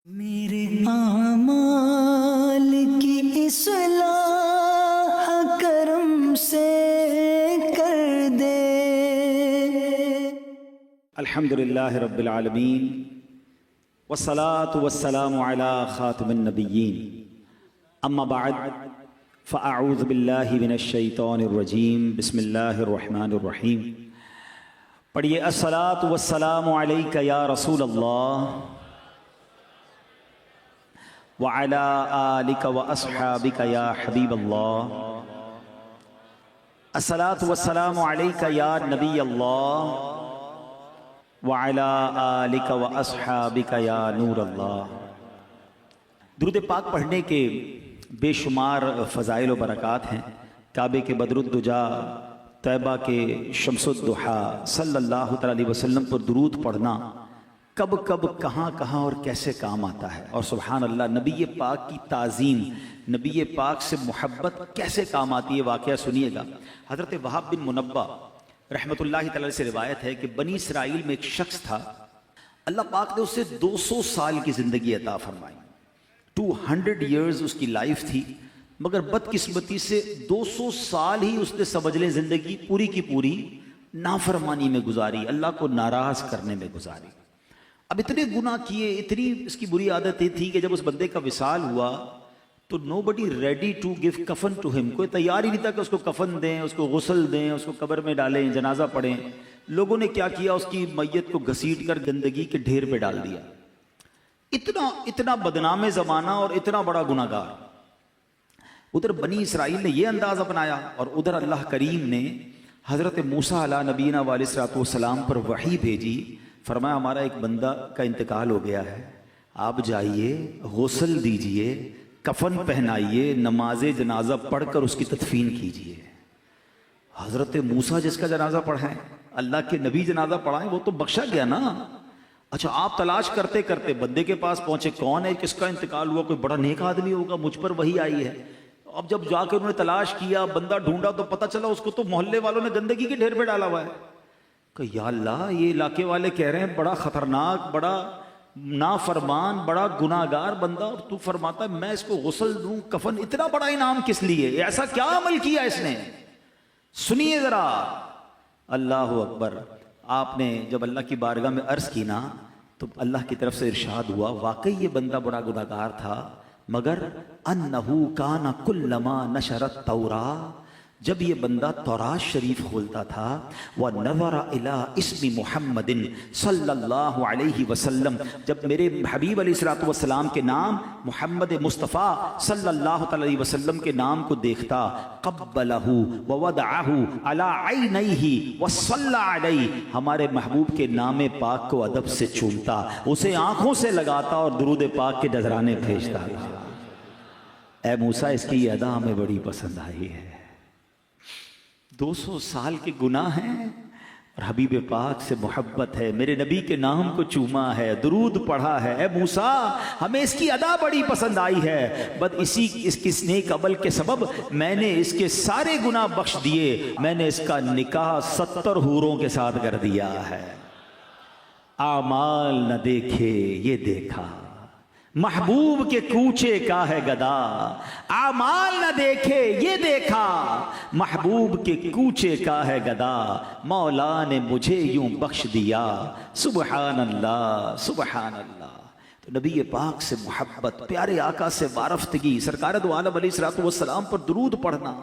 میرے اعمال کی اصلاح کرم سے کر دے۔ الحمدللہ رب العالمین والصلاة والسلام علی خاتم النبیین، اما بعد فاعوذ باللہ من الشیطان الرجیم، بسم اللہ الرحمن الرحیم۔ پڑھیے الصلاة والسلام علیک یا رسول اللہ وعلی آلک واصحابک یا حبیب اللہ، الصلاة والسلام علیک یا نبی اللہ وعلی آلک واصحابک یا نور اللہ۔ درود پاک پڑھنے کے بے شمار فضائل و برکات ہیں۔ کعبے کے بدر الدجا، طیبہ کے شمس الضحیٰ صلی اللہ تعالی علیہ وسلم پر درود پڑھنا کب کب کہاں کہاں اور کیسے کام آتا ہے، اور سبحان اللہ نبی پاک کی تعظیم، نبی پاک سے محبت کیسے کام آتی ہے۔ واقعہ سنیے گا، حضرت وہاب بن منبہ رحمۃ اللہ تعالی سے روایت ہے کہ بنی اسرائیل میں ایک شخص تھا، اللہ پاک نے اسے 200 سال کی زندگی عطا فرمائی، 200 ایئرز اس کی لائف تھی، مگر بدقسمتی سے 200 سال ہی اس نے سمجھ لے زندگی پوری کی پوری نافرمانی میں گزاری، اللہ کو ناراض کرنے میں گزاری۔ اب اتنے گناہ کیے، اتنی اس کی بری عادت یہ تھی کہ جب اس بندے کا وصال ہوا تو nobody ready to give کفن to him، کوئی تیار ہی نہیں تھا کہ اس کو کفن دیں، اس کو غسل دیں، اس کو قبر میں ڈالیں، جنازہ پڑھیں۔ لوگوں نے کیا کیا، اس کی میت کو گھسیٹ کر گندگی کے ڈھیر پہ ڈال دیا۔ اتنا بدنام زمانہ اور اتنا بڑا گناہ گار۔ ادھر بنی اسرائیل نے یہ انداز اپنایا، اور ادھر اللہ کریم نے حضرت موسیٰ علیہ نبینا علیہ الصلوۃ والسلام پر وحی بھیجی، فرمایا ہمارا ایک بندہ کا انتقال ہو گیا ہے، آپ جائیے غسل دیجئے، کفن پہنائیے، نماز جنازہ پڑھ کر اس کی تدفین کیجئے۔ حضرت موسیٰ جس کا جنازہ پڑھائیں، اللہ کے نبی جنازہ پڑھائیں، وہ تو بخشا گیا نا۔ اچھا، آپ تلاش کرتے کرتے بندے کے پاس پہنچے، کون ہے، کس کا انتقال ہوا، کوئی بڑا نیک آدمی ہوگا، مجھ پر وہی آئی ہے۔ اب جب جا کے انہوں نے تلاش کیا، بندہ ڈھونڈا، تو پتہ چلا اس کو تو محلے والوں نے گندگی کے ڈھیر پہ ڈالا ہوا ہے۔ کہ یا اللہ، یہ علاقے والے کہہ رہے ہیں بڑا خطرناک، بڑا نافرمان، بڑا گناہ گار بندہ، اور تو فرماتا ہے میں اس کو غسل دوں، کفن، اتنا بڑا انعام کس لیے، ایسا کیا عمل کیا اس نے؟ سنیے ذرا، اللہ اکبر۔ آپ نے جب اللہ کی بارگاہ میں عرض کی نا، تو اللہ کی طرف سے ارشاد ہوا، واقعی یہ بندہ بڑا گناہ گار تھا، مگر انہو کان کلما نشرت التوراۃ، جب یہ بندہ تورات شریف کھولتا تھا، وَنَظَرَ إِلَىٰ اسْمِ مُحَمَّدٍ صلی اللہ علیہ وسلم، جب میرے حبیب علیہ الصلوۃ والسلام کے نام محمد مصطفیٰ صلی اللہ علیہ وسلم کے نام کو دیکھتا، قبلہ ووضعہ علی عینیہ وصلی علیہ، ہمارے محبوب کے نام پاک کو ادب سے چومتا، اسے آنکھوں سے لگاتا اور درود پاک کے نذرانے بھیجتا۔ اے موسیٰ، اس کی یہ ادا ہمیں بڑی پسند آئی ہے۔ 200 سال کے گناہ ہیں اور حبیب پاک سے محبت ہے، میرے نبی کے نام کو چوما ہے، درود پڑھا ہے۔ اے موسیٰ، ہمیں اس کی ادا بڑی پسند آئی ہے، بس اس کی نیک عمل کے سبب میں نے اس کے سارے گناہ بخش دیے، میں نے اس کا نکاح 70 حوروں کے ساتھ کر دیا ہے۔ اعمال نہ دیکھے یہ دیکھا، محبوب کے کوچے کا ہے گدا، اعمال نہ دیکھے یہ دیکھا، محبوب کے کوچے کا ہے گدا، مولا نے مجھے یوں بخش دیا، سبحان اللہ سبحان اللہ۔ تو نبی پاک سے محبت، پیارے آقا سے وارفتگی، سرکار دو عالم علیہ الصلوۃ والسلام پر درود پڑھنا،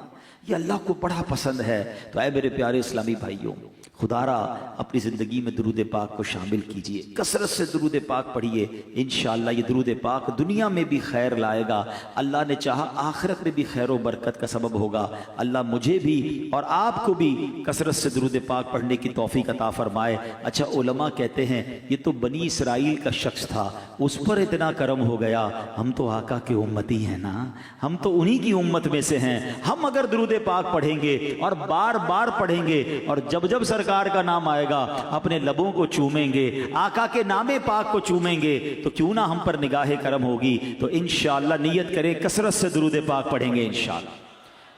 یہ اللہ کو بڑا پسند ہے۔ تو اے میرے پیارے اسلامی بھائیوں، خدا را اپنی زندگی میں درود پاک کو شامل کیجئے، کثرت سے درود پاک پڑھیے، انشاءاللہ یہ درود پاک دنیا میں بھی خیر لائے گا، اللہ نے چاہا آخرت میں بھی خیر و برکت کا سبب ہوگا۔ اللہ مجھے بھی اور آپ کو بھی کثرت سے درود پاک پڑھنے کی توفیق عطا فرمائے۔ اچھا، علماء کہتے ہیں یہ تو بنی اسرائیل کا شخص تھا، اس پر اتنا کرم ہو گیا، ہم تو آقا کے امتی ہیں نا، ہم تو انہی کی امت میں سے ہیں۔ ہم اگر درود پاک پڑھیں گے اور بار بار پڑھیں گے، اور جب جب سرکار کا نام آئے گا اپنے لبوں کو چومیں گے، آقا کے نام پاک کو چومیں گے، تو کیوں نہ ہم پر نگاہ کرم ہوگی۔ تو انشاءاللہ نیت کریں، کثرت سے درود پاک پڑھیں گے انشاءاللہ۔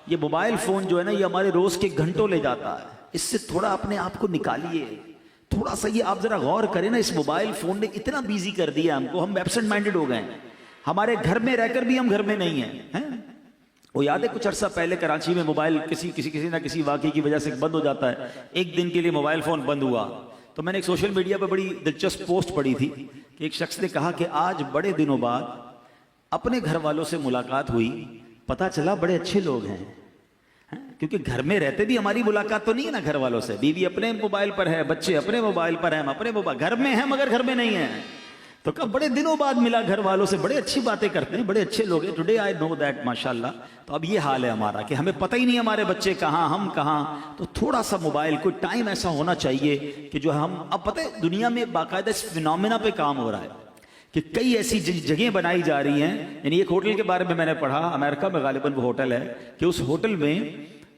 یہ موبائل فون جو ہے نا، یہ ہمارے روز کے گھنٹوں لے جاتا ہے، اس سے تھوڑا اپنے آپ کو نکالیے، تھوڑا سا یہ آپ ذرا غور کریں نا، اس موبائل فون نے اتنا بیزی کر دیا ہم کو، ہم ایبسنٹ مائنڈڈ ہو گئے ہیں، ہمارے گھر میں رہ کر بھی ہم گھر میں نہیں ہیں۔ وہ یاد ہے کچھ عرصہ پہلے کراچی میں موبائل کسی نہ کسی واقعے کی وجہ سے بند ہو جاتا ہے، ایک دن کے لیے موبائل فون بند ہوا، تو میں نے ایک سوشل میڈیا پہ بڑی دلچسپ پوسٹ پڑھی تھی کہ ایک شخص نے کہا کہ آج بڑے دنوں بعد اپنے گھر والوں سے ملاقات ہوئی، پتہ چلا بڑے اچھے لوگ ہیں، کیونکہ گھر میں رہتے بھی ہماری ملاقات تو نہیں ہے نا گھر والوں سے، بیوی اپنے موبائل پر ہے، بچے اپنے موبائل پر ہیں، ہم اپنے موبائل، گھر میں ہیں مگر گھر میں نہیں ہیں، تو کب بڑے دنوں بعد ملا گھر والوں سے، بڑے اچھی باتیں کرتے ہیں، بڑے اچھے لوگ ہیں، ٹوڈے آئی نو دیٹ ماشاءاللہ۔ تو اب یہ حال ہے ہمارا کہ ہمیں پتہ ہی نہیں ہمارے بچے کہاں، ہم کہاں، تو تھوڑا سا موبائل کوئی ٹائم ایسا ہونا چاہیے کہ جو ہم، اب پتہ ہے دنیا میں باقاعدہ اس فینومینا پہ کام ہو رہا ہے کہ کئی ایسی جگہیں بنائی جا رہی ہیں، یعنی ایک ہوٹل کے بارے میں نے پڑھا، امریکہ میں غالباً وہ ہوٹل ہے، کہ اس ہوٹل میں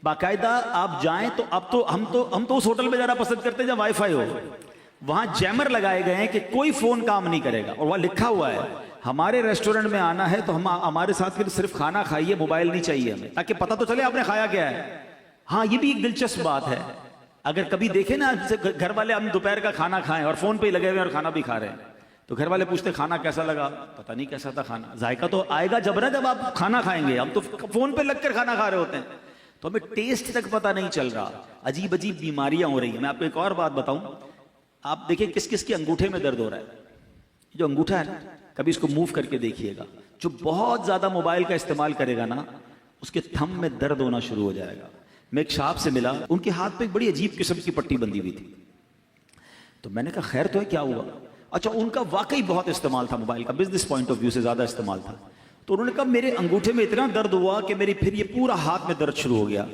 باقاعدہ آپ جائیں تو اب تو ہم تو اس ہوٹل میں جانا پسند کرتے ہیں جہاں وائی فائی ہو، وہاں جیمر لگائے گئے ہیں کہ کوئی فون کام نہیں کرے گا، اور وہاں لکھا ہوا ہے ہمارے ریسٹورنٹ میں آنا ہے تو ہمارے ساتھ صرف کھانا کھائیے، موبائل نہیں چاہیے ہمیں، تاکہ پتہ تو چلے آپ نے کھایا کیا ہے۔ ہاں یہ بھی ایک دلچسپ بات ہے، اگر کبھی دیکھیں نا گھر والے ہم دوپہر کا کھانا کھائیں اور فون پہ ہی لگے ہوئے اور کھانا بھی کھا رہے ہیں، تو گھر والے پوچھتے کھانا کیسا لگا، پتہ نہیں کیسا تھا کھانا، ذائقہ تو آئے گا جب نا جب آپ کھانا کھائیں گے، ہم تو فون پہ لگ کر کھانا کھا رہے ہوتے ہیں، تو ہمیں ٹیسٹ تک پتہ نہیں چل رہا، عجیب عجیب بیماریاں ہو رہی ہیں۔ میں آپ کو ایک اور بات بتاؤں، آپ دیکھیں کس کس کے انگوٹھے میں درد ہو رہا ہے، جو انگوٹھا ہے نا کبھی اس کو موو کر کے دیکھیے گا، جو بہت زیادہ موبائل کا استعمال کرے گا نا اس کے تھم میں درد ہونا شروع ہو جائے گا۔ میں ایک صاحب سے ملا، ان کے ہاتھ پہ ایک بڑی عجیب قسم کی پٹی بندھی ہوئی تھی، تو میں نے کہا خیر تو ہے، کیا ہوا؟ اچھا ان کا واقعی بہت استعمال تھا موبائل کا، بزنس پوائنٹ آف ویو سے زیادہ استعمال تھا، تو انہوں نے کہا میرے انگوٹھے میں اتنا درد ہوا کہ میری پھر یہ پورا ہاتھ میں درد شروع ہو گیا،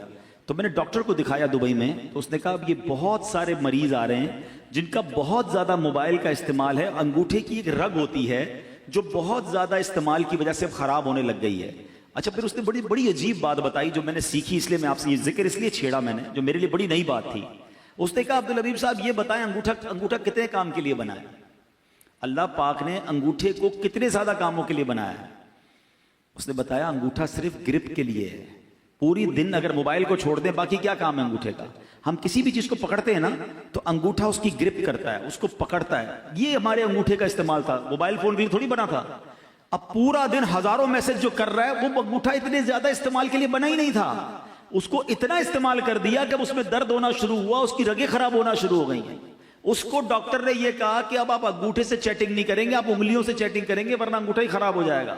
تو میں نے ڈاکٹر کو دکھایا دبئی میں، تو اس نے کہا اب یہ بہت سارے مریض آ رہے ہیں جن کا بہت زیادہ موبائل کا استعمال ہے، انگوٹھے کی ایک رگ ہوتی ہے جو بہت زیادہ استعمال کی وجہ سے خراب ہونے لگ گئی ہے۔ اچھا پھر اس نے بڑی عجیب بات بتائی جو میں نے سیکھی، اس لیے میں آپ سے یہ ذکر اس لیے چھیڑا میں نے، جو میرے لیے بڑی نئی بات تھی۔ اس نے کہا عبدالحبیب صاحب یہ بتائیں انگوٹھا کتنے کام کے لیے بنا ہے؟ اللہ پاک نے انگوٹھے کو کتنے زیادہ کاموں کے لیے بنایا ہے؟ اس نے بتایا انگوٹھا صرف گرپ کے لیے ہے، پوری دن اگر موبائل کو چھوڑ دیں باقی کیا کام ہے انگوٹھے کا؟ ہم کسی بھی چیز کو پکڑتے ہیں نا تو انگوٹھا اس کی گرپ کرتا ہے، اس کو پکڑتا ہے، یہ ہمارے انگوٹھے کا استعمال تھا، موبائل فون کے لیے تھوڑی بنا تھا۔ اب پورا دن ہزاروں میسج جو کر رہا ہے وہ انگوٹھا اتنے زیادہ استعمال کے لیے بنا ہی نہیں تھا، اس کو اتنا استعمال کر دیا کہ اس میں درد ہونا شروع ہوا، اس کی رگیں خراب ہونا شروع ہو گئی ہیں۔ اس کو ڈاکٹر نے یہ کہا کہ اب آپ انگوٹھے سے چیٹنگ نہیں کریں گے، آپ انگلیوں سے چیٹنگ کریں گے ورنہ انگوٹھا ہی خراب ہو جائے گا۔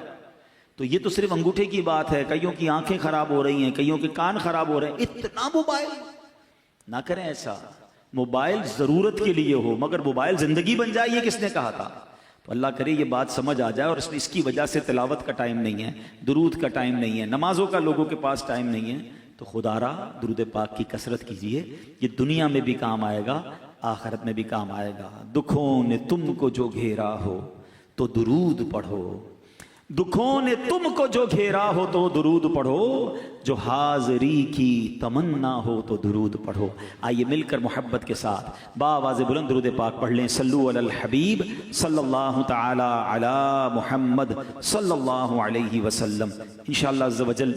تو یہ تو صرف انگوٹھے کی بات ہے، کئیوں کی آنکھیں خراب ہو رہی ہیں، کئیوں کے کان خراب ہو رہے ہیں، اتنا موبائل نہ کریں ایسا۔ موبائل ضرورت کے لیے ہو مگر موبائل زندگی بن جائے، یہ کس نے کہا تھا؟ تو اللہ کرے یہ بات سمجھ آ جائے، اور اس کی وجہ سے تلاوت کا ٹائم نہیں ہے، درود کا ٹائم نہیں ہے، نمازوں کا لوگوں کے پاس ٹائم نہیں ہے، تو خدا را درود پاک کی کثرت کیجئے، یہ دنیا میں بھی کام آئے گا، آخرت میں بھی کام آئے گا۔ دکھوں نے تم کو جو گھیرا ہو تو درود پڑھو، دکھوں نے تم کو جو گھیرا ہو تو درود پڑھو، جو حاضری کی تمنا ہو تو درود پڑھو۔ آئیے مل کر محبت کے ساتھ بآواز بلند درود پاک پڑھ لیں، صلو علی الحبیب صلی اللہ تعالی علی محمد صلی اللہ علیہ وسلم۔ انشاءاللہ عز و جل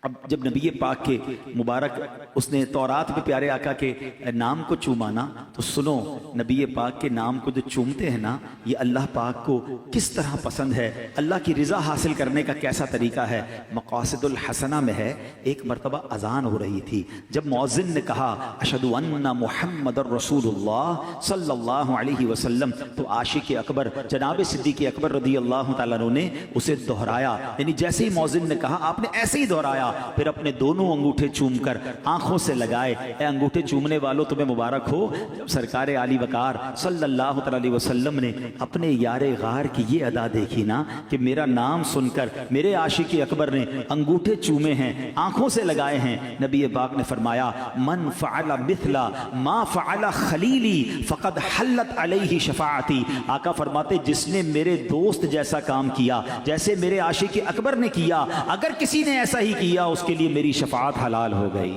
اب جب نبی پاک کے مبارک اس نے تورات میں پیارے آقا کے نام کو چوما نا، تو سنو نبی پاک کے نام کو جو چومتے ہیں نا، یہ اللہ پاک کو کس طرح پسند ہے، اللہ کی رضا حاصل کرنے کا کیسا طریقہ ہے۔ مقاصد الحسنہ میں ہے، ایک مرتبہ اذان ہو رہی تھی، جب مؤذن نے کہا اشہد ان محمد الرسول اللہ صلی اللہ علیہ وسلم، تو عاشق اکبر جناب صدیق اکبر رضی اللہ تعالیٰ عنہ نے اسے دہرایا، یعنی جیسے ہی مؤذن نے کہا آپ نے ایسے ہی دہرایا، پھر اپنے دونوں انگوٹھے چوم کر آنکھوں سے لگائے۔ اے انگوٹھے چومنے والوں تمہیں مبارک ہو، جب سرکار عالی وقار صلی اللہ علیہ وسلم نے اپنے یار غار کی یہ ادا دیکھی نا کہ میرا نام سن کر میرے عاشق اکبر نے انگوٹھے چومے ہیں، آنکھوں سے لگائے ہیں، نبی پاک نے فرمایا من فعل مثل ما فعل خلیلی فقد حلت علیہ شفاعتی۔ آقا فرماتے جس نے میرے دوست جیسا کام کیا، جیسے میرے عاشق اکبر نے کیا، اگر کسی نے ایسا ہی کیا اس کے لیے میری شفاعت حلال ہو گئی۔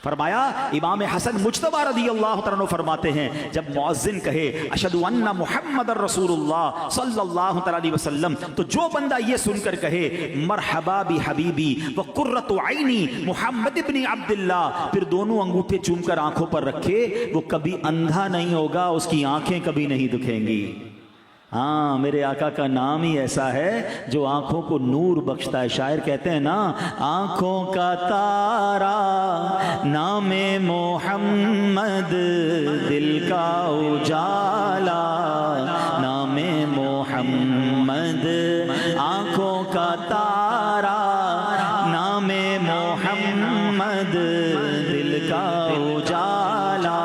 فرمایا امام حسن مجتبی رضی اللہ تعالیٰ عنہ فرماتے ہیں جب مؤذن کہے اشہد ان محمد رسول اللہ صلی اللہ علیہ وسلم تو جو بندہ یہ سن کر کہے مرحبا بی حبیبی وقرۃ عینی محمد ابن عبداللہ، پھر دونوں انگوٹھے چوم کر آنکھوں پر رکھے، وہ کبھی اندھا نہیں ہوگا، اس کی آنکھیں کبھی نہیں دکھیں گی۔ ہاں میرے آقا کا نام ہی ایسا ہے جو آنکھوں کو نور بخشتا ہے۔ شاعر کہتے ہیں نا، آنکھوں کا تارا نام محمد، دل کا اجالا نام محمد، آنکھوں کا تارا نام محمد، دل کا اجالا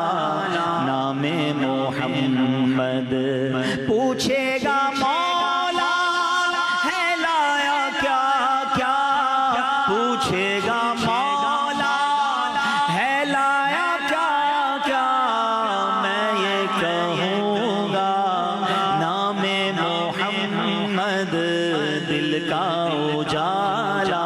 نام محمد۔ پوچھے گا مولا ہے لایا کیا کیا، پوچھے گا مولا ہے لایا کیا کیا، میں یہ کہوں گا نام محمد، دل کا اجالا۔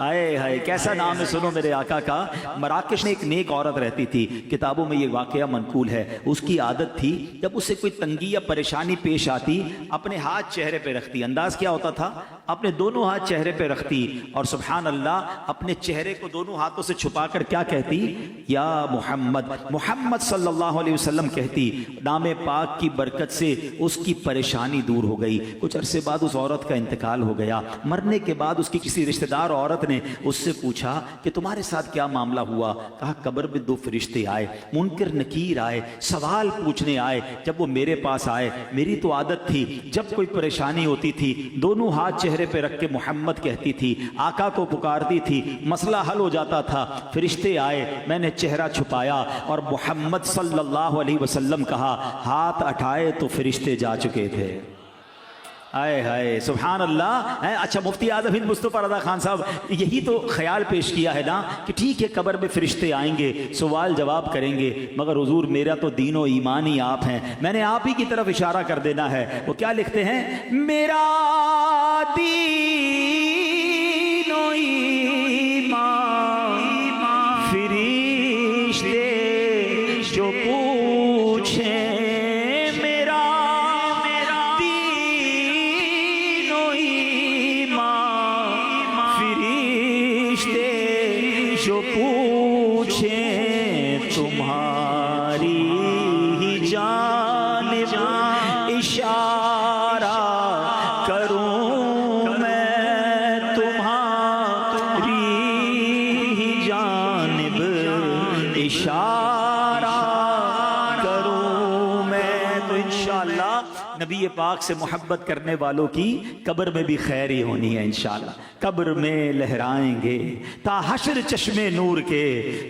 ہائے ہائے کیسا نام ہے، سنو میرے آقا کا۔ مراکش میں ایک نیک عورت رہتی تھی، کتابوں میں یہ واقعہ منقول ہے۔ اس کی عادت تھی جب اسے کوئی تنگی یا پریشانی پیش آتی، اپنے ہاتھ چہرے پہ رکھتی۔ انداز کیا ہوتا تھا؟ اپنے دونوں ہاتھ چہرے پہ رکھتی اور سبحان اللہ اپنے چہرے کو دونوں ہاتھوں سے چھپا کر کیا کہتی؟ یا محمد، محمد صلی اللہ علیہ وسلم کہتی۔ نام پاک کی برکت سے اس کی پریشانی دور ہو گئی۔ کچھ عرصے بعد اس عورت کا انتقال ہو گیا۔ مرنے کے بعد اس کی کسی رشتہ دار عورت نے اس سے پوچھا کہ تمہارے ساتھ کیا معاملہ ہوا؟ کہا قبر میں دو فرشتے آئے، منکر نکیر آئے، سوال پوچھنے آئے۔ جب وہ میرے پاس آئے، میری تو عادت تھی جب کوئی پریشانی ہوتی تھی دونوں ہاتھ چہرے پہ رکھ کے محمد کہتی تھی، آقا کو پکارتی تھی، مسئلہ حل ہو جاتا تھا۔ فرشتے آئے، میں نے چہرہ چھپایا اور محمد صلی اللہ علیہ وسلم کہا، ہاتھ اٹھائے تو فرشتے جا چکے تھے۔ آئے ہائے سبحان اللہ۔ اچھا مفتی اعظم ہند مصطفیٰ رضا خان صاحب یہی تو خیال پیش کیا ہے نا کہ ٹھیک ہے قبر میں فرشتے آئیں گے، سوال جواب کریں گے، مگر حضور میرا تو دین و ایمان ہی آپ ہیں، میں نے آپ ہی کی طرف اشارہ کر دینا ہے۔ وہ کیا لکھتے ہیں؟ میرا دین و ایمان فرشتے جو پوچھیں، جو پوچھیں تمہاری ہی جانب اشارہ کروں میں، تمہاری ہی جانب اشارہ کروں میں۔ تو انشاءاللہ نبی پاک سے محبت کرنے والوں کی قبر میں بھی خیر ہی ہونی ہے انشاءاللہ۔ قبر میں لہرائیں گے تا حشر چشمے نور کے،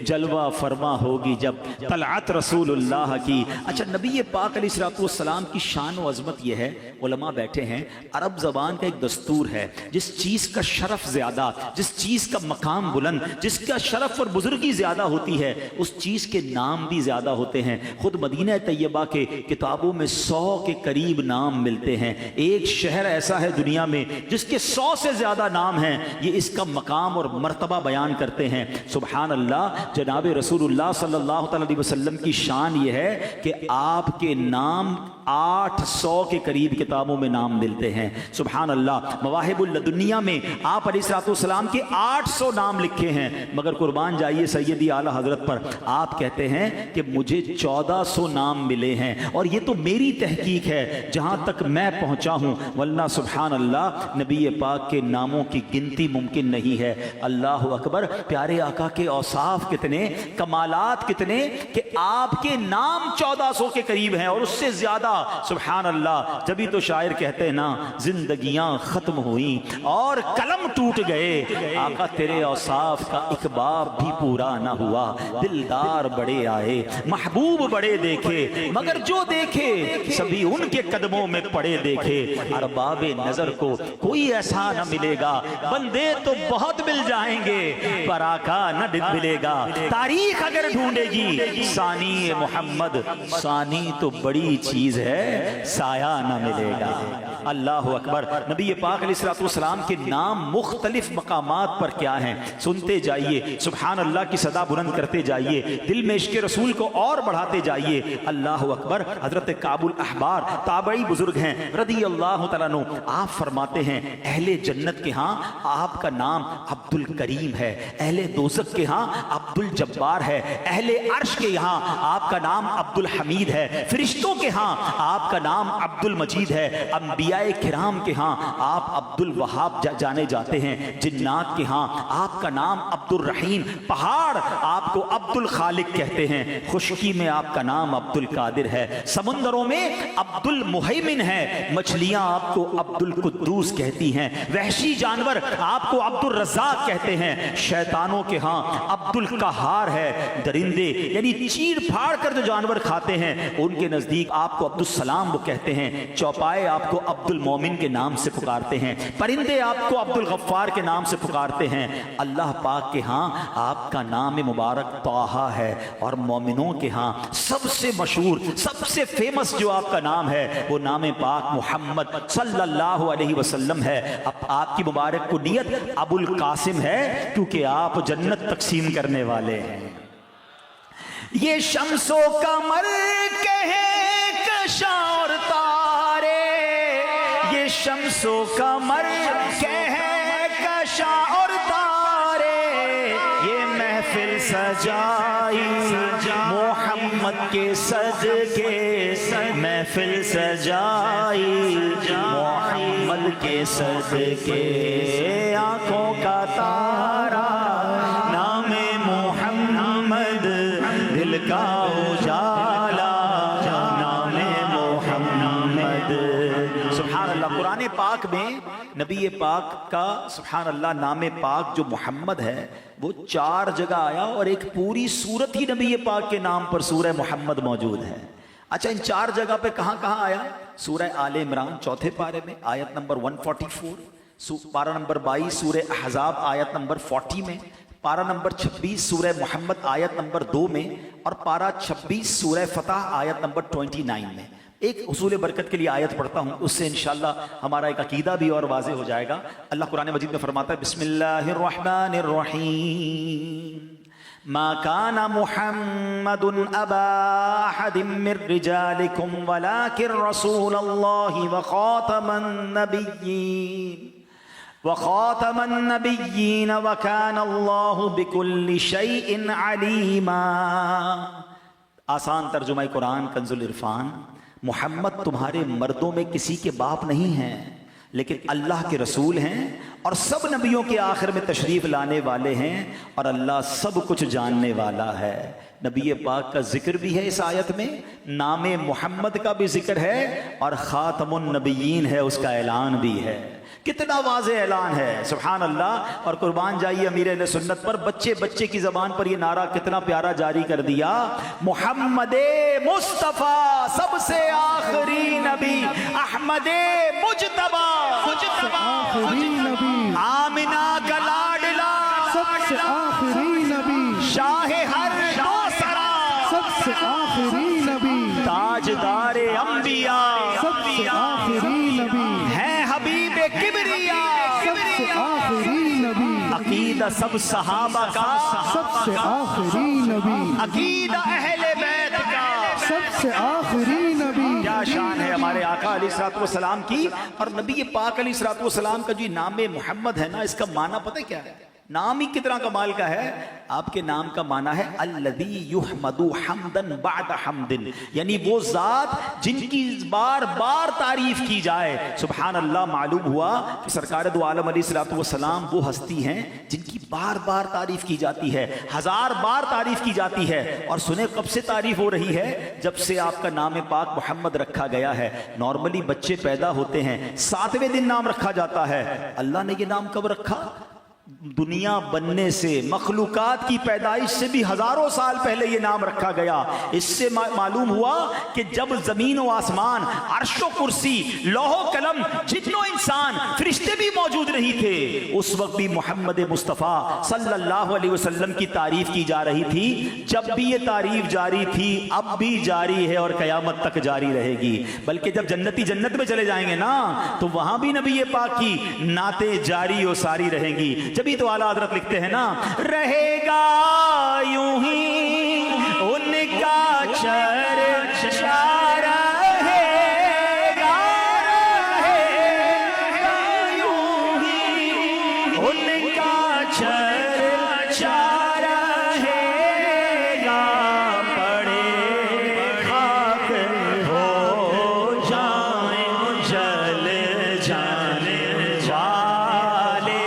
جلوہ فرما ہوگی جب طلعت رسول اللہ کی۔ اچھا نبی پاک علیہ السلام کی شان و عظمت یہ ہے، علماء بیٹھے ہیں، عرب زبان کا ایک دستور ہے، جس چیز کا شرف زیادہ، جس چیز کا مقام بلند، جس کا شرف اور بزرگی زیادہ ہوتی ہے، اس چیز کے نام بھی زیادہ ہوتے ہیں۔ خود مدینہ طیبہ کے کتابوں میں 100 کے قریب نام ملتے ہیں۔ ایک شہر ایسا ہے دنیا میں جس کے 100 سے زیادہ نام ہیں، یہ اس کا مقام اور مرتبہ بیان کرتے ہیں۔ سبحان اللہ۔ جناب رسول اللہ صلی اللہ علیہ وسلم کی شان یہ ہے کہ آپ کے نام 800 کے قریب کتابوں میں نام ملتے ہیں۔ سبحان اللہ۔ مواہب اللدنیہ میں آپ علیہ السلام کے 800 نام لکھے ہیں، مگر قربان جائیے سیدی اعلیٰ حضرت پر، آپ کہتے ہیں کہ مجھے 1400 نام ملے ہیں، اور یہ تو میری تحقیق ہے جہاں تک میں پہنچا ہوں، ورنہ سبحان اللہ نبی پاک کے ناموں کی گنتی ممکن نہیں ہے۔ اللہ اکبر۔ پیارے آقا کے اوصاف کتنے، کمالات کتنے کہ آپ کے نام 1400 کے قریب ہیں اور اس سے زیادہ۔ سبحان اللہ۔ جبھی تو شاعر کہتے ہیں نا، زندگیاں ختم ہوئیں اور قلم ٹوٹ گئے، آقا تیرے اوصاف کا ایک باب بھی پورا نہ ہوا۔ دلدار بڑے آئے، محبوب بڑے دیکھے، مگر جو دیکھے سبھی ان کے قدموں میں پڑے دیکھے۔ ارباب نظر کو کوئی ایسا نہ ملے گا، بندے تو بہت مل جائیں گے پر آقا نہ ملے گا۔ تاریخ اگر ڈھونڈے گی ثانی محمد، ثانی تو بڑی چیز ہے، ہے سایہ نہ ملے گا۔ اللہ اکبر۔ نبی پاک علیہ الصلوۃ والسلام کے نام مختلف مقامات پر کیا ہیں سنتے جائیے، سبحان اللہ کی صدا بلند کرتے جائیے، دل میں عشق رسول کو اور بڑھاتے جائیے۔ اللہ اکبر۔ حضرت کعب الاحبار تابعی بزرگ ہیں رضی اللہ تعالیٰ عنہ، آپ فرماتے ہیں اہل جنت کے ہاں آپ کا نام عبد الکریم ہے، اہل دوزخ کے ہاں عبد الجبار ہے، اہل عرش کے یہاں آپ کا نام عبد الحمید ہے، فرشتوں کے ہاں آپ کا نام عبد المجید ہے، انبیاء کرام کے ہاں آپ عبد الوہاب جانے جاتے ہیں، جنات کے ہاں آپ کا نام عبد الرحیم، پہاڑ آپ کو عبد الخالق کہتے ہیں، خشکی میں آپ کا نام عبد القادر ہے، سمندروں میں عبد المہیمن ہے، مچھلیاں آپ کو عبد القدوس کہتی ہیں، وحشی جانور آپ کو عبد الرزاق کہتے ہیں، شیطانوں کے ہاں عبد القہار ہے، درندے یعنی چیر پھاڑ کر جو جانور کھاتے ہیں ان کے نزدیک آپ کو عبد السلام وہ کہتے ہیں، چوپائے آپ کو عبد المومن کے نام سے پکارتے ہیں، پرندے آپ کو عبد الغفار کے نام سے پکارتے ہیں، اللہ پاک کے ہاں آپ کا نام مبارک طٰہٰ ہے، اور مومنوں کے ہاں سب سے مشہور سب سے فیمس جو آپ کا نام ہے وہ نام پاک محمد صلی اللہ علیہ وسلم ہے۔ اب آپ کی مبارک کنیت ابو القاسم ہے کیونکہ آپ جنت تقسیم کرنے والے ہیں۔ یہ شمس و قمر کہیں کشاں اور تارے، یہ شمس و قمر کہیں کشاں اور تارے، یہ محفل سجائی محمد کے صدقے، محفل سجائی محمد کے صدقے، آنکھوں کا تارا نام محمد، دل کا اجالا نام محمد۔ سبحان اللہ۔ قرآن پاک میں نبی پاک کا سبحان اللہ نام پاک جو محمد ہے وہ 4 جگہ آیا، اور ایک پوری سورت ہی نبی پاک کے نام پر سورہ محمد موجود ہے۔ اچھا، ان 4 جگہ پہ کہاں کہاں آیا؟ سورہ آل عمران 4 پارے میں آیت نمبر 144، پارہ نمبر 22 سورہ احزاب آیت نمبر 40 میں، پارہ نمبر 26 سورہ محمد آیت نمبر 2 میں، اور پارہ 26 سورہ فتح آیت نمبر 29 میں۔ ایک حصول برکت کے لیے آیت پڑھتا ہوں، اس سے انشاءاللہ ہمارا ایک عقیدہ بھی اور واضح ہو جائے گا۔ اللہ قرآن مجید میں فرماتا ہے بسم اللہ الرحمن الرحیم، ما كان محمد ابا احد من رجالكم ولكن رسول الله وخاتم النبيين وكان الله بكل شيء عليما۔ آسان ترجمہ قرآن کنز العرفان، محمد تمہارے مردوں میں کسی کے باپ نہیں ہیں لیکن اللہ کے رسول ہیں، اور سب نبیوں کے آخر میں تشریف لانے والے ہیں، اور اللہ سب کچھ جاننے والا ہے۔ نبی پاک کا ذکر بھی ہے اس آیت میں، نام محمد کا بھی ذکر ہے، اور خاتم النبیین ہے اس کا اعلان بھی ہے۔ کتنا واضح اعلان ہے، سبحان اللہ۔ اور قربان جائیے امیر اہل سنت پر، بچے بچے کی زبان پر یہ نعرہ کتنا پیارا جاری کر دیا، محمد مصطفیٰ سب سے آخری نبی، احمد مجتبیٰ آخری نبی، آمنہ کا لاڈلا سب سے آخری نبی، شاہ ہر دو سرا سب سے آخری نبی، تاجدار انبیاء سب سے آخری نبی، ہے حبیب کبریا سب سے آخری نبی، عقیدہ سب صحابہ کا سب سے آخری نبی، عقیدہ اہل بیت کا سب سے آخری نبی۔ کیا شان ہے ہمارے آقا علیہ الصلوۃ والسلام کی۔ اور نبی پاک علیہ الصلوۃ والسلام کا جو نام محمد ہے نا، اس کا معنی پتہ کیا ہے؟ نام ہی کتنا کمال کا ہے۔ آپ کے نام کا معنی ہے الذی یحمد حمدا بعد حمد، یعنی وہ ذات جن کی بار بار تعریف کی جائے۔ سبحان اللہ۔ معلوم ہوا کہ سرکار دو عالم علیہ الصلوۃ والسلام وہ ہستی ہیں جن کی بار بار تعریف کی جاتی ہے، 1000 بار تعریف کی جاتی ہے۔ اور سنیں کب سے تعریف ہو رہی ہے؟ جب سے آپ کا نام پاک محمد رکھا گیا ہے۔ نارملی بچے پیدا ہوتے ہیں 7ویں دن نام رکھا جاتا ہے، اللہ نے یہ نام کب رکھا؟ دنیا بننے سے، مخلوقات کی پیدائش سے بھی ہزاروں سال پہلے یہ نام رکھا گیا۔ اس سے معلوم ہوا کہ جب زمین و آسمان، عرش و کرسی، لوح و قلم، جن و انسان، فرشتے بھی موجود نہیں تھے، اس وقت بھی محمد مصطفیٰ صلی اللہ علیہ وسلم کی تعریف کی جا رہی تھی۔ جب بھی یہ تعریف جاری تھی، اب بھی جاری ہے اور قیامت تک جاری رہے گی۔ بلکہ جب جنتی جنت میں چلے جائیں گے نا، تو وہاں بھی نبی پاک کی نعتیں جاری و ساری رہیں گی۔ جبھی تو اعلیٰ حضرت لکھتے ہیں نا، رہے گا یوں ہی ان کا چرچا رہے گا، رہے گا یوں ہی ان کا چرچا رہے گا، پڑے خاک ہو جائیں جل جانے والے،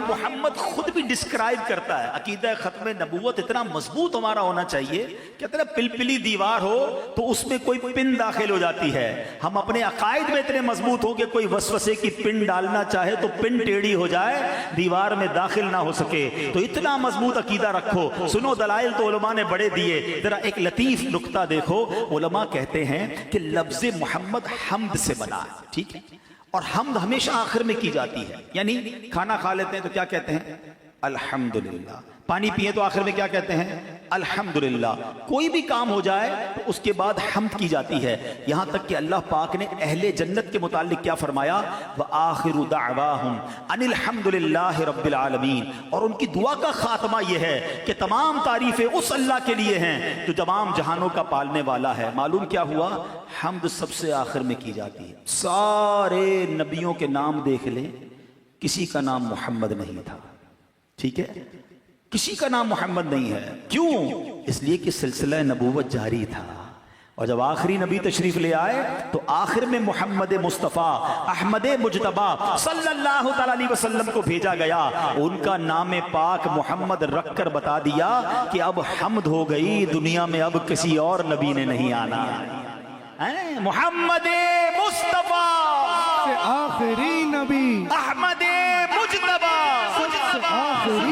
محمد خود بھی ڈسکرائب کرتا ہے۔ عقیدہ ختم نبوت اتنا مضبوط ہمارا ہونا چاہیے کہ اتنا پلپلی دیوار ہو تو اس میں کوئی پن داخل ہو جاتی ہے۔ ہم اپنے عقائد میں اتنے مضبوط ہو کہ کوئی وسوسے کی پن ڈالنا چاہے تو پن ٹیڑھی ہو جائے، دیوار میں داخل نہ ہو سکے۔ تو اتنا مضبوط عقیدہ رکھو۔ سنو دلائل تو علماء نے بڑے دیے، ذرا ایک لطیف نکتہ دیکھو۔ علماء کہتے ہیں کہ لفظ محمد حمد سے بنا ہے، ٹھیک ہے، اور حمد ہمیشہ آخر میں کی جاتی ہے۔ یعنی کھانا کھا لیتے ہیں تو کیا کہتے ہیں؟ الحمدللہ۔ پانی پیئے تو آخر میں کیا کہتے ہیں؟ الحمدللہ۔ کوئی بھی کام ہو جائے تو اس کے بعد حمد کی جاتی ہے۔ یہاں تک کہ اللہ پاک نے اہل جنت کے متعلق کیا فرمایا؟ وَآخِرُ دَعْوَاهُمْ أَنِ الْحَمْدُ لِلَّهِ رَبِّ الْعَالَمِينَ۔ اور ان کی دعا کا خاتمہ یہ ہے کہ تمام تعریفیں اس اللہ کے لیے ہیں جو تمام جہانوں کا پالنے والا ہے۔ معلوم کیا ہوا؟ حمد سب سے آخر میں کی جاتی ہے۔ سارے نبیوں کے نام دیکھ لیں، کسی کا نام محمد نہیں تھا، ٹھیک ہے، کسی کا نام محمد نہیں ہے۔ کیوں؟ اس لیے کہ سلسلہ نبوت جاری تھا، اور جب آخری نبی تشریف لے آئے تو آخر میں محمد مصطفیٰ احمد مجتبی صلی اللہ تعالی علیہ وسلم کو بھیجا گیا۔ ان کا نام پاک محمد رکھ کر بتا دیا کہ اب حمد ہو گئی، دنیا میں اب کسی اور نبی نے نہیں آنا۔ محمد مصطفیٰ آخری نبی، احمد مجتبی،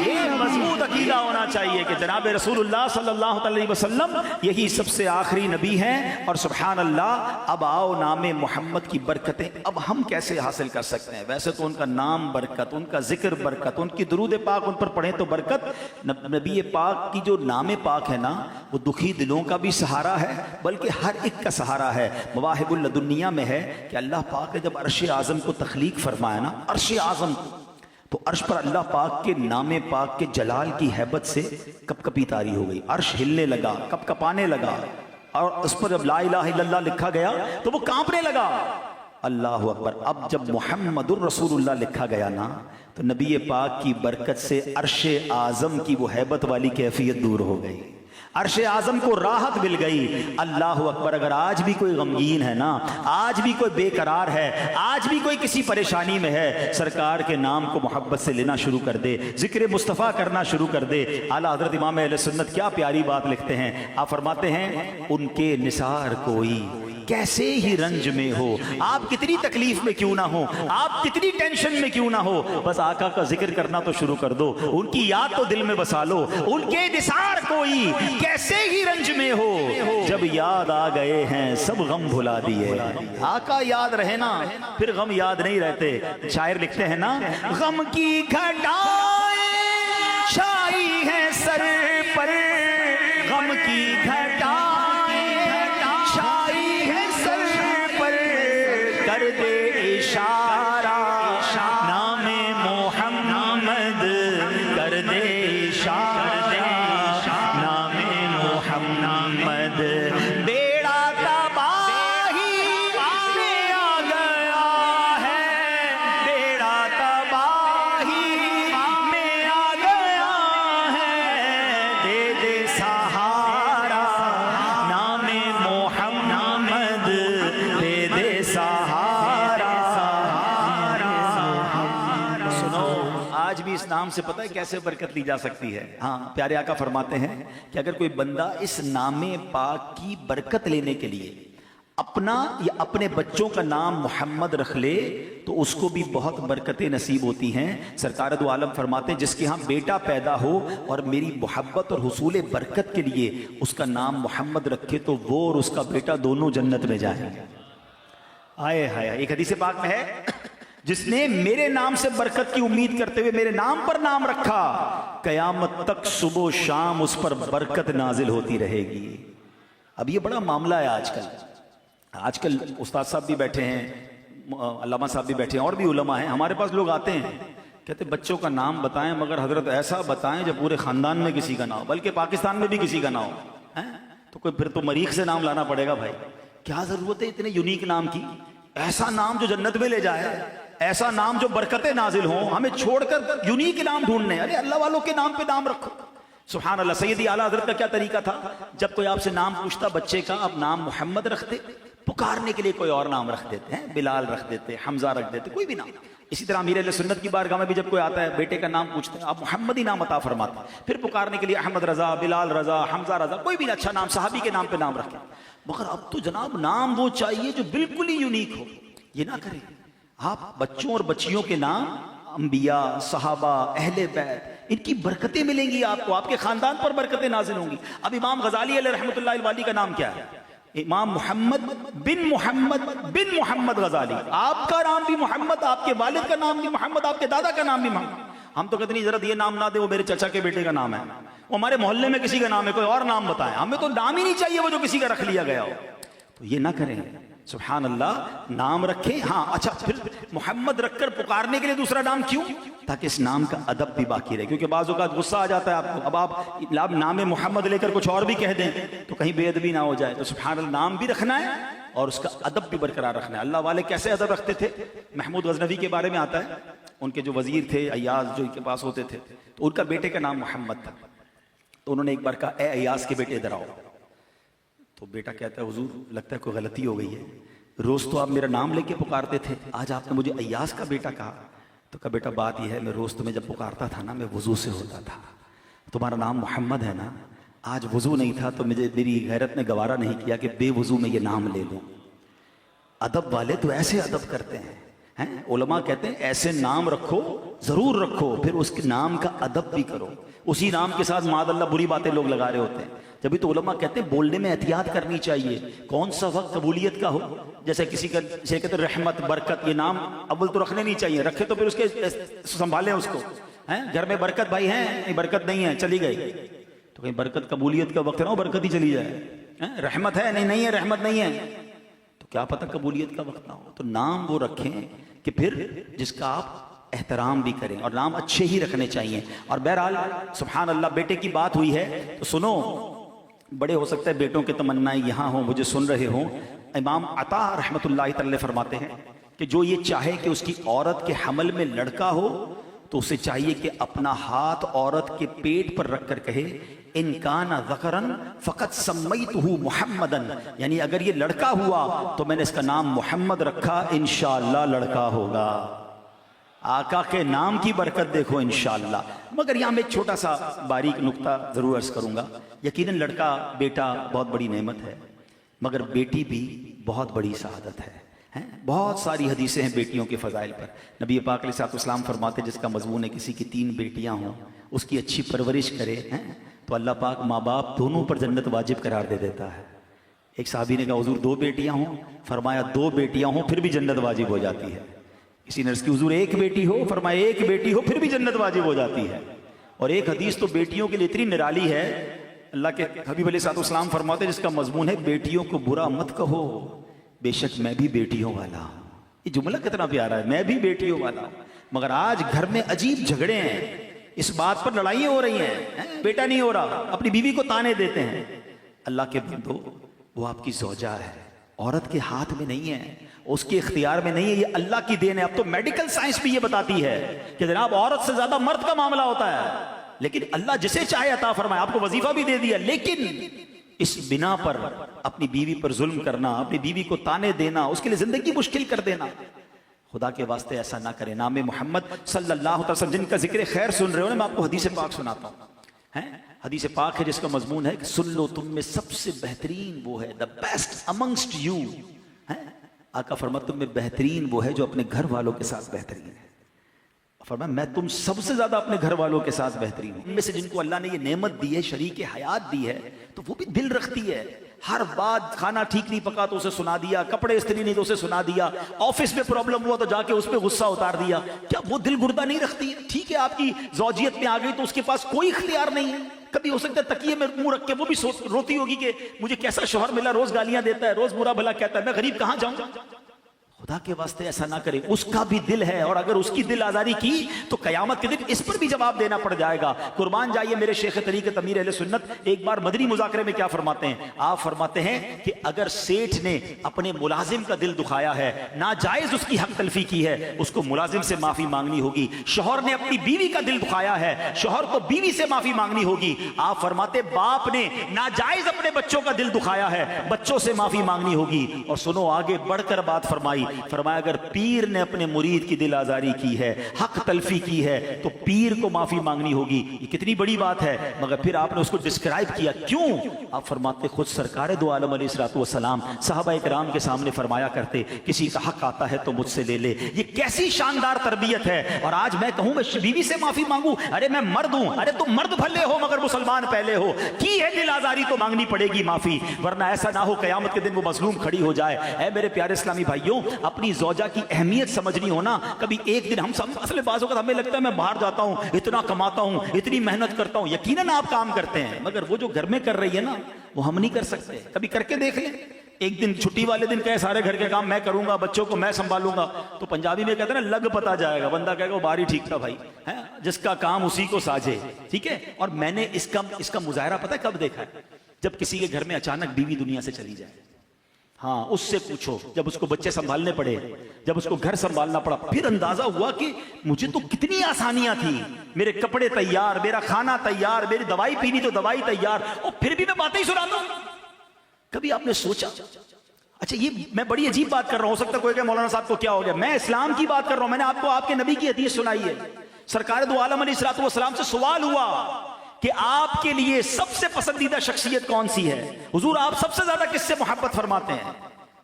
یہ مضبوط عقیدہ ہونا چاہیے کہ جناب رسول اللہ صلی اللہ علیہ وسلم یہی سب سے آخری نبی ہیں۔ اور سبحان اللہ، اب آؤ نام محمد کی برکتیں اب ہم کیسے حاصل کر سکتے ہیں؟ ویسے تو ان کا نام برکت، ان کا ذکر برکت، ان کی درود پاک ان پر پڑھیں تو برکت۔ نبی پاک کی جو نام پاک ہے نا، وہ دکھی دلوں کا بھی سہارا ہے، بلکہ ہر ایک کا سہارا ہے۔ مواہب اللدنیہ میں ہے کہ اللہ پاک نے جب عرش اعظم کو تخلیق فرمایا نا، عرش اعظم کو، تو عرش پر اللہ پاک کے نام پاک کے جلال کی ہیبت سے کپ کپی طاری ہو گئی، عرش ہلنے لگا، کپ کپانے لگا، اور اس پر جب لا الہ الا اللہ لکھا گیا تو وہ کانپنے لگا۔ اللہ اکبر۔ اب جب محمد الرسول اللہ لکھا گیا نا، تو نبی پاک کی برکت سے عرش اعظم کی وہ ہیبت والی کیفیت دور ہو گئی، عرش اعظم کو راحت مل گئی۔ اللہ اکبر۔ اگر آج بھی کوئی غمگین ہے نا، آج بھی کوئی بے قرار ہے، آج بھی کوئی کسی پریشانی میں ہے، سرکار کے نام کو محبت سے لینا شروع کر دے، ذکر مصطفیٰ کرنا شروع کر دے۔ اعلیٰ حضرت امام اہل سنت کیا پیاری بات لکھتے ہیں، آپ فرماتے ہیں ان کے نثار کوئی کیسے ہی رنج میں ہو، آپ کتنی تکلیف میں کیوں نہ ہو، آپ کتنی ٹینشن میں کیوں نہ ہو، بس آقا کا ذکر کرنا تو شروع کر دو، ان کی یاد تو دل میں بسا لو۔ ان کے نثار کوئی کیسے ہی رنج میں ہو، جب یاد آ گئے ہیں سب غم بھلا دیے۔ آقا یاد رہے نا، پھر غم یاد نہیں رہتے۔ شاعر لکھتے ہیں نا، غم کی گھٹائیں چھائی ہیں سر پر، غم کی گھٹائیں چھائی ہے سر پر، کر دے اشارہ نام محمد، کر دے اشارہ نام محمد، بیڑا تباہی میں آ گیا ہے، بیڑا تباہی میں آ گیا ہے، دے دے سہارا نام محمد، دے دے سہارا۔ سنو، آج بھی اس نام نام سے پتہ ہے کیسے برکت لی جا سکتی ہے؟ ہاں، پیارے آقا فرماتے ہیں کہ اگر کوئی بندہ اس نام پاک کی برکت لینے کے لیے اپنا یا اپنے بچوں کا نام محمد رکھ لے تو اس کو بھی بہت برکتیں نصیب ہوتی ہیں۔ سرکار دو عالم فرماتے ہیں جس کے ہاں بیٹا پیدا ہو اور میری محبت اور حصول برکت کے لیے اس کا نام محمد رکھے تو وہ اور اس کا بیٹا دونوں جنت میں جائیں گے۔ آئے ہائے، ایک حدیث پاک میں ہے جس نے میرے نام سے برکت کی امید کرتے ہوئے میرے نام پر نام رکھا، قیامت تک صبح و شام اس پر برکت نازل ہوتی رہے گی۔ اب یہ بڑا معاملہ ہے آج کل استاد صاحب بھی بیٹھے ہیں، علامہ صاحب بھی بیٹھے ہیں، اور بھی علماء ہیں، ہمارے پاس لوگ آتے ہیں کہتے بچوں کا نام بتائیں مگر حضرت ایسا بتائیں جو پورے خاندان میں کسی کا نہ ہو، بلکہ پاکستان میں بھی کسی کا نہ ہو۔ تو کوئی پھر تو مریخ سے نام لانا پڑے گا بھائی، کیا ضرورت ہے اتنے یونیک نام کی؟ ایسا نام جو جنت میں لے جائے، ایسا نام جو برکتیں نازل ہوں، ہمیں چھوڑ کر یونیک نام ڈھونڈنے، ارے اللہ والوں کے نام پہ نام رکھو۔ سبحان اللہ۔ سیدی اعلیٰ حضرت کا کیا طریقہ تھا؟ جب کوئی آپ سے نام پوچھتا بچے کا، آپ نام محمد رکھتے، پکارنے کے لیے کوئی اور نام رکھ دیتے ہیں، بلال رکھ دیتے، حمزہ رکھ دیتے، کوئی بھی نام۔ اسی طرح امیر اہل سنت کی بارگاہ میں بھی جب کوئی آتا ہے بیٹے کا نام پوچھتے ہیں، آپ محمد ہی نام عطا فرماتے ہیں، پھر پکارنے کے لیے احمد رضا، بلال رضا، حمزہ رضا، کوئی بھی اچھا نام صحابی کے نام پہ نام رکھیں۔ مگر اب تو جناب نام وہ چاہیے جو بالکل ہی یونیک ہو۔ یہ نہ کریں، آپ بچوں اور بچیوں کے نام انبیاء، صحابہ، اہل بیت، ان کی برکتیں ملیں گی آپ کو، آپ کے خاندان پر برکتیں نازل ہوں گی۔ اب امام غزالی علیہ رحمۃ اللہ الوالی کا نام کیا ہے؟ امام محمد بن محمد غزالی۔ آپ کا نام بھی محمد، آپ کے والد کا نام بھی محمد، آپ کے دادا کا نام بھی محمد۔ ہم تو کہتے نہیں ضرورت یہ نام نہ دے، وہ میرے چچا کے بیٹے کا نام ہے، وہ ہمارے محلے میں کسی کا نام ہے، کوئی اور نام بتائیں، ہمیں تو نام ہی نہیں چاہیے وہ جو کسی کا رکھ لیا گیا ہو۔ تو یہ نہ کریں، سبحان اللہ، نام رکھیں۔ ہاں اچھا، پھر محمد رکھ کر پکارنے کے لیے دوسرا نام کیوں؟ تاکہ اس نام کا ادب بھی باقی رہے، کیونکہ بعض اوقات غصہ آ جاتا ہے آپ کو، اب آپ نام محمد لے کر کچھ اور بھی کہہ دیں تو کہیں بے ادبی نہ ہو جائے۔ تو سبحان اللہ، نام بھی رکھنا ہے اور اس کا ادب بھی برقرار رکھنا ہے۔ اللہ والے کیسے ادب رکھتے تھے؟ محمود غزنوی کے بارے میں آتا ہے، ان کے جو وزیر تھے ایاز جو ان کے پاس ہوتے تھے، تو ان کا بیٹے کا نام محمد تھا، تو انہوں نے ایک بار کہا اے ایاز کے بیٹے ادھر آؤ۔ تو بیٹا کہتا ہے حضور لگتا ہے کوئی غلطی ہو گئی ہے، روز تو آپ میرا نام لے کے پکارتے تھے، آج آپ نے مجھے ایاز کا بیٹا کہا۔ تو کہا بیٹا بات یہ ہے، میں روز تمہیں جب پکارتا تھا نا، میں وضو سے ہوتا تھا، تمہارا نام محمد ہے نا، آج وضو نہیں تھا تو میری غیرت نے گوارا نہیں کیا کہ بے وضو میں یہ نام لے لوں۔ ادب والے تو ایسے ادب کرتے ہیں، علماء کہتے ہیں ایسے نام رکھو، ضرور رکھو، پھر اس کے نام کا ادب بھی کرو۔ اسی نام کے ساتھ معاذ اللہ بری باتیں لوگ لگا رہے ہوتے ہیں، جبھی تو علماء کہتے ہیں بولنے میں احتیاط کرنی چاہیے، کون سا وقت قبولیت کا ہو۔ جیسے کسی کا جیسے کہتے ہیں رحمت، برکت، یہ نام اول تو رکھنے نہیں چاہیے، رکھے تو پھر اس کے سنبھالیں اس کو۔ گھر میں برکت بھائی ہیں، برکت نہیں ہے چلی گئی، تو کہیں برکت قبولیت کا وقت نہ ہو، برکت ہی چلی جائے۔ رحمت ہے نہیں ہے، رحمت نہیں ہے تو کیا پتہ قبولیت کا وقت نہ ہو۔ تو نام وہ رکھیں کہ پھر جس کا آپ احترام بھی کریں، اور نام اچھے ہی رکھنے چاہیے۔ اور بہرحال سبحان اللہ، بیٹے کی بات ہوئی ہے تو سنو، بڑے ہو سکتا ہے بیٹوں کے تمنائیں یہاں ہوں، مجھے سن رہے ہوں۔ امام عطا رحمۃ اللہ تعالی فرماتے ہیں کہ جو یہ چاہے کہ اس کی عورت کے حمل میں لڑکا ہو تو اسے چاہیے کہ اپنا ہاتھ عورت کے پیٹ پر رکھ کر کہے ان کان ذکرن فقط سمیتہ محمدن، یعنی اگر یہ لڑکا ہوا تو میں نے اس کا نام محمد رکھا، انشاءاللہ لڑکا ہوگا۔ آقا کے نام کی برکت دیکھو انشاءاللہ۔ مگر یہاں میں ایک چھوٹا سا باریک نقطہ ضرور عرض کروں گا۔ یقیناً لڑکا بیٹا بہت بڑی نعمت ہے، مگر بیٹی بھی بہت بڑی سعادت ہے۔ بہت ساری حدیثیں ہیں بیٹیوں کے فضائل پر۔ نبی پاک علیہ السلام فرماتے جس کا مضمون ہے کسی کی 3 بیٹیاں ہوں، اس کی اچھی پرورش کرے تو اللہ پاک ماں باپ دونوں پر جنت واجب قرار دے دیتا ہے۔ ایک صحابی نے کہا حضور 2 بیٹیاں ہوں، فرمایا 2 بیٹیاں ہوں پھر بھی جنت واجب ہو جاتی ہے۔ کسی نے عرض کی حضور 1 بیٹی ہو، فرمایا 1 بیٹی ہو پھر بھی جنت واجب ہو جاتی ہے۔ اور ایک حدیث تو بیٹیوں کے لیے اتنی نرالی ہے، اللہ کے حبیب علیہ السلام فرماتے جس کا مضمون ہے بیٹیوں کو برا مت کہو، بے شک میں بھی بیٹیوں والا ہوں۔ یہ جملہ کتنا پیارا ہے، میں بھی بیٹیوں والا ہوں۔ مگر آج گھر میں عجیب جھگڑے ہیں، اس بات پر لڑائیاں ہو رہی ہیں، بیٹا نہیں ہو رہا، اپنی بیوی کو تانے دیتے ہیں۔ اللہ کے بندو، وہ آپ کی زوجہ ہے، عورت کے ہاتھ میں نہیں ہے، اس کے اختیار میں نہیں ہے، یہ اللہ کی دین ہے۔ اب تو میڈیکل سائنس بھی یہ بتاتی ہے کہ جناب عورت سے زیادہ مرد کا معاملہ ہوتا ہے، لیکن اللہ جسے چاہے عطا فرمائے۔ آپ کو وظیفہ بھی دے دیا، لیکن اس بنا پر اپنی بیوی پر ظلم کرنا، اپنی بیوی کو تانے دینا، اس کے لیے زندگی مشکل کر دینا، خدا کے واسطے ایسا نہ کریں. نام محمد صلی اللہ علیہ وسلم جن کا ذکر خیر سن رہے ہو نا، میں آپ کو حدیث پاک سناتا ہوں. حدیث پاک ہے جس کا مضمون ہے کہ سن لو تم میں سب سے بہترین وہ ہے، the best amongst you. آقا فرماتے تم میں بہترین وہ ہے جو اپنے گھر والوں کے ساتھ بہترین ہے. فرمایا میں تم سب سے زیادہ اپنے گھر والوں کے ساتھ بہترین ہوں. ان میں سے جن کو اللہ نے یہ نعمت دی ہے، شریک حیات دی ہے، تو وہ بھی دل رکھتی ہے. ہر بات، کھانا ٹھیک نہیں پکا تو اسے سنا دیا، کپڑے استری نہیں تو اسے سنا دیا، آفس میں پرابلم ہوا تو جا کے اس پہ غصہ اتار دیا. کیا وہ دل گردہ نہیں رکھتی؟ ٹھیک ہے آپ کی زوجیت میں آ گئی تو اس کے پاس کوئی اختیار نہیں ہے. کبھی ہو سکتا ہے تکیے میں منہ رکھ کے وہ بھی روتی ہوگی کہ مجھے کیسا شوہر ملا، روز گالیاں دیتا ہے، روز برا بھلا کہتا ہے، میں غریب کہاں جاؤں. خدا کے واسطے ایسا نہ کرے. اس کا بھی دل ہے، اور اگر اس کی دل آزاری کی تو قیامت کے دن اس پر بھی جواب دینا پڑ جائے گا. قربان جائیے میرے شیخ طریقت امیر اہل سنت ایک بار مدنی مذاکرے میں کیا فرماتے ہیں؟ آپ فرماتے ہیں کہ اگر سیٹھ نے اپنے ملازم کا دل دکھایا ہے، ناجائز اس کی حق تلفی کی ہے، اس کو ملازم سے معافی مانگنی ہوگی. شوہر نے اپنی بیوی کا دل دکھایا ہے، شوہر کو بیوی سے معافی مانگنی ہوگی. آپ فرماتے باپ نے ناجائز اپنے بچوں کا دل دکھایا ہے، بچوں سے معافی مانگنی ہوگی. اور سنو آگے بڑھ کر بات فرمائی، فرمایا اگر پیر نے اپنے مرید کی دل آزاری کی ہے، حق تلفی کی ہے، تو پیر کو معافی مانگنی ہوگی. یہ کتنی بڑی بات ہے. مگر پھر آپ نے اس کو ڈسکرائب کیا. کیوں؟ آپ فرماتے خود سرکار دو عالم علیہ الصلوۃ والسلام صحابہ کرام کے سامنے فرمایا کرتے کسی کا حق آتا ہے تو مجھ سے لے لے. یہ کیسی شاندار تربیت ہے. اور آج میں کہوں میں بیوی سے معافی مانگوں، ارے میں مرد ہوں، ارے تم مرد بھلے ہو مگر مسلمان پہلے ہو. کی ہے دل آزاری تو مانگنی پڑے گی معافی، ورنہ ایسا نہ ہو قیامت کے دن وہ مظلوم کھڑی ہو جائے. اے میرے پیارے اسلامی بھائیوں، اپنی زوجہ کی اہمیت سمجھنی ہونا. کبھی ایک دن ہم سب اصل بعض اوقات ہمیں لگتا ہے میں باہر جاتا ہوں، اتنا کماتا ہوں، اتنی محنت کرتا ہوں. یقیناً آپ کام کرتے ہیں، مگر وہ جو گھر میں کر رہی ہے نا وہ ہم نہیں کر سکتے. کبھی کر کے دیکھ لیں. ایک دن چھٹی والے دن کہے سارے گھر کے کام میں کروں گا، بچوں کو میں سنبھالوں گا، تو پنجابی میں کہتے ہیں نا لگ پتا جائے گا. بندہ کہے گا وہ باری ٹھیک تھا بھائی، جس کا کام اسی کو ساجے. ٹھیک ہے. اور میں نے اس کا مظاہرہ پتہ ہے کب دیکھا ہے؟ جب کسی کے گھر میں اچانک بیوی دنیا سے چلی جائے. ہاں اس سے پوچھو، جب اس کو بچے سنبھالنے پڑے، جب اس کو گھر سنبھالنا پڑا، پھر اندازہ ہوا کہ مجھے تو کتنی آسانیاں تھیں. میرے کپڑے تیار، میرا کھانا تیار، میری دوائی پینی تو دوائی تیار، اور پھر بھی میں باتیں ہی سناتا ہوں. کبھی آپ نے سوچا؟ اچھا یہ میں بڑی عجیب بات کر رہا ہوں، ہو سکتا ہے کوئی کہ مولانا صاحب کو کیا ہو گیا. میں اسلام کی بات کر رہا ہوں. میں نے آپ کو آپ کے نبی کی حدیث سنائی ہے. سرکار دو عالم علیہ الصلوۃ والسلام سے سوال ہوا کہ آپ کے لیے سب سے پسندیدہ شخصیت کون سی ہے؟ حضور آپ سب سے زیادہ کس سے محبت فرماتے ہیں؟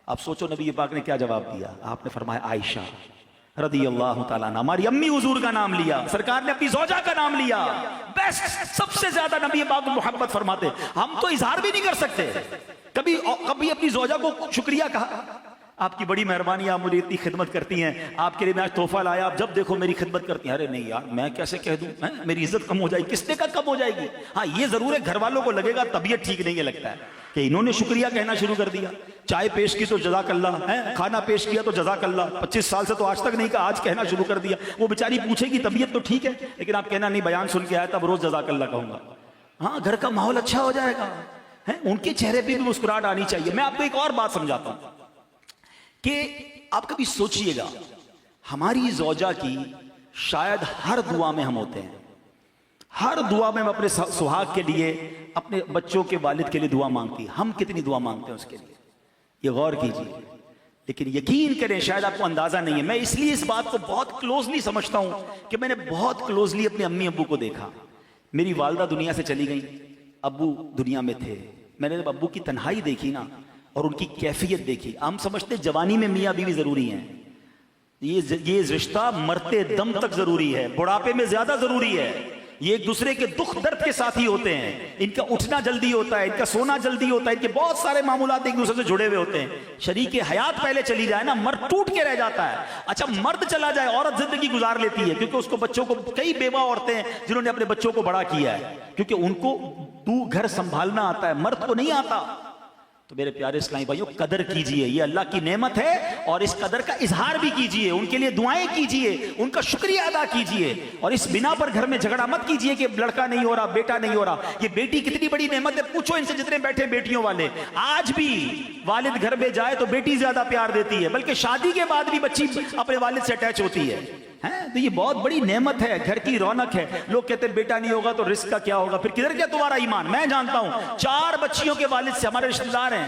آپ سوچو نبی پاک نے کیا جواب دیا. آپ نے فرمایا عائشہ رضی اللہ تعالیٰ عنہ. ہماری امی حضور کا نام لیا، سرکار نے اپنی زوجہ کا نام لیا. بیسٹ، سب سے زیادہ نبی پاک محبت فرماتے. ہم تو اظہار بھی نہیں کر سکتے. کبھی اپنی زوجہ کو شکریہ کہا، آپ کی بڑی مہربانی، آپ مجھے اتنی خدمت کرتی ہیں، آپ کے لیے میں آج تحفہ لایا، آپ جب دیکھو میری خدمت کرتی ہیں. ارے نہیں یار میں کیسے کہہ دوں، میری عزت کم ہو جائے گی. کس نے کا کم ہو جائے گی؟ ہاں یہ ضرور ہے گھر والوں کو لگے گا طبیعت ٹھیک نہیں ہے، لگتا ہے کہ انہوں نے شکریہ کہنا شروع کر دیا. چائے پیش کی تو جزاک اللہ، کھانا پیش کیا تو جزاک اللہ. 25 سال سے تو آج تک نہیں کہا، آج کہنا شروع کر دیا. وہ بیچاری پوچھے گی طبیعت تو ٹھیک ہے، لیکن آپ کہنا نہیں بیان سن کے آیا تب روز جزاک اللہ کہوں گا. ہاں گھر کا ماحول اچھا ہو جائے گا. ان کے چہرے پہ بھی مسکراہٹ آنی چاہیے. میں آپ کو ایک اور بات سمجھاتا ہوں کہ آپ کبھی سوچئے گا ہماری زوجہ کی شاید ہر دعا میں ہم ہوتے ہیں، ہر دعا میں ہم اپنے سہاگ کے لیے، اپنے بچوں کے والد کے لیے دعا مانگتی ہیں. ہم کتنی دعا مانگتے ہیں اس کے لیے، یہ غور کیجیے. لیکن یقین کریں شاید آپ کو اندازہ نہیں ہے. میں اس لیے اس بات کو بہت کلوزلی سمجھتا ہوں کہ میں نے بہت کلوزلی اپنے امی ابو کو دیکھا. میری والدہ دنیا سے چلی گئی، ابو دنیا میں تھے. میں نے جب ابو کی تنہائی دیکھی نا اور ان کی کیفیت دیکھی، ہم سمجھتے جوانی میں میاں بیوی ضروری ہیں، یہ رشتہ مرتے دم تک ضروری ہے، بڑھاپے میں زیادہ ضروری ہے. یہ ایک دوسرے کے دکھ درد کے ساتھ ہی ہوتے ہیں. ان کا اٹھنا جلدی ہوتا ہے، ان کا سونا جلدی ہوتا ہے، ان کے بہت سارے معاملات ایک دوسرے سے جڑے ہوئے ہوتے ہیں. شریک حیات پہلے چلی جائے نا مرد ٹوٹ کے رہ جاتا ہے. اچھا مرد چلا جائے عورت زندگی گزار لیتی ہے، کیونکہ اس کو بچوں کو، کئی بیوہ عورتیں ہیں جنہوں نے اپنے بچوں کو بڑا کیا ہے، کیونکہ ان کو گھر سنبھالنا آتا ہے، مرد کو نہیں آتا. تو میرے پیارے اسلامی بھائیوں قدر کیجئے، یہ اللہ کی نعمت ہے اور اس قدر کا اظہار بھی کیجئے. ان کے لیے دعائیں کیجئے، ان کا شکریہ ادا کیجئے. اور اس بنا پر گھر میں جھگڑا مت کیجئے کہ لڑکا نہیں ہو رہا، بیٹا نہیں ہو رہا. یہ بیٹی کتنی بڑی نعمت ہے. پوچھو ان سے جتنے بیٹھے بیٹیوں والے، آج بھی والد گھر میں جائے تو بیٹی زیادہ پیار دیتی ہے، بلکہ شادی کے بعد بھی بچی اپنے والد سے اٹیچ ہوتی ہے. تو یہ بہت بڑی نعمت ہے، گھر کی رونق ہے. لوگ کہتے ہیں بیٹا نہیں ہوگا تو رزق کا کیا ہوگا، پھر کدھر گیا تمہارا ایمان. میں جانتا ہوں 4 بچیوں کے والد سے، ہمارے رشتہ دار ہیں،